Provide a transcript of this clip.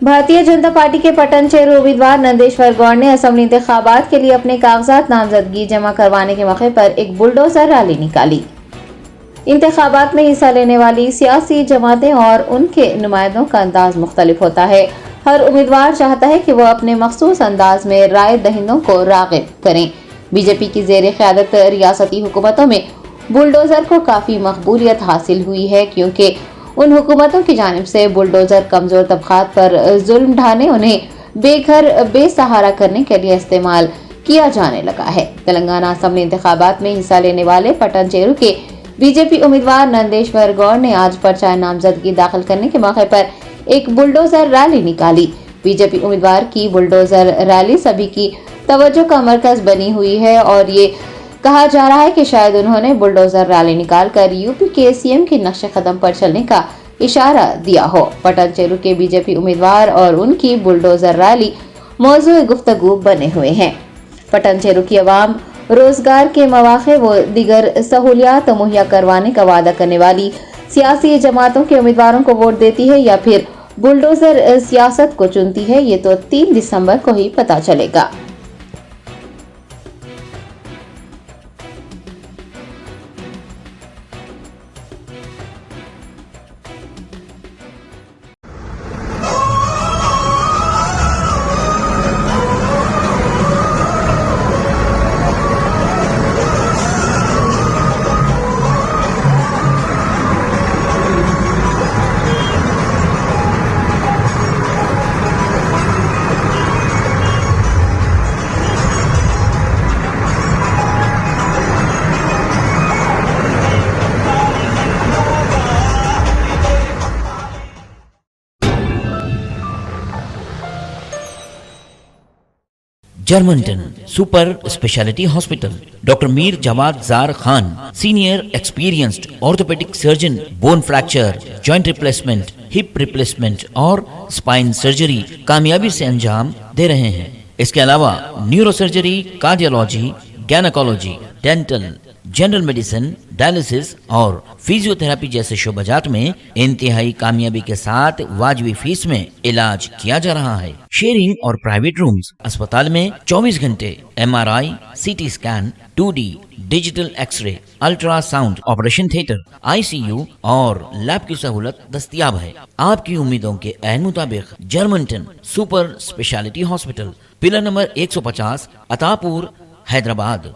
Bharatiya Janata party के पटन चेरू उम्मीदवार नंदेश्वर गौड़ ने असेंबली इंतखाबात के लिए अपने कागजात नामजदगी जमा करवाने के मौके पर एक बुलडोजर रैली निकाली। इंतखाबात में हिस्सा लेने वाली सियासी जमातें और उनके नुमाइंदों का अंदाज मुख्तलिफ होता है। हर उम्मीदवार चाहता है कि वह अपने मखसूस अंदाज में राय दहिंदों को राग़िब करें। बीजेपी की ज़ेर क़यादत रियासती हुकूमतों में बुलडोजर को काफ़ी मकबूलियत हासिल हुई है, क्योंकि उन हुकूमतों की जानिब से बुलडोजर कमजोर तबकात पर जुल्म ढाने, उन्हें बेघर बेसहारा करने के लिए इस्तेमाल किया जाने लगा है। तेलंगाना असेंबली इंतखाबात में हिस्सा लेने वाले पटन चेरू के बीजेपी उम्मीदवार नंदेश्वर गौड़ ने आज पर्चा नामजदगी दाखिल करने के मौके पर एक बुलडोजर रैली निकाली। बीजेपी उम्मीदवार की बुलडोजर रैली सभी की तवज्जो का मरकज बनी हुई है और ये कहा जा रहा है कि शायद उन्होंने बुलडोजर रैली निकालकर यूपी के सीएम के नक्शे कदम पर चलने का इशारा दिया हो। पटन चेरू के बीजेपी उम्मीदवार और उनकी बुलडोजर रैली मौजूद गुफ्तगू बने हुए हैं। पटन चेरू की आवाम रोजगार के मौके व दीगर सहूलियात मुहैया करवाने का वादा करने वाली सियासी जमातों के उम्मीदवारों को वोट देती है या फिर बुलडोजर सियासत को चुनती है, ये तो 3 दिसंबर को ही पता चलेगा। Germanton super speciality hospital, doctor Mir Jawad Jar Khan, senior experienced orthopaedic surgeon, bone fracture, joint replacement, hip replacement और स्पाइन सर्जरी कामयाबी से अंजाम दे रहे हैं। इसके अलावा neuro surgery, cardiology, gynaecology, dental, general medicine, dialysis और फिजियोथेरेपी जैसे शोबाजात में इंतहाई कामयाबी के साथ वाजबी फीस में इलाज किया जा रहा है। शेयरिंग और प्राइवेट रूम्स, अस्पताल में 24 घंटे MRI, CT scan, 2D digital x-ray, ultrasound, operation theatre, ICU और लैब की सहूलत दस्तयाब है। आपकी उम्मीदों के ऐन मुताबिक Germanton super speciality hospital, pillar number 150, Attapur, Hyderabad.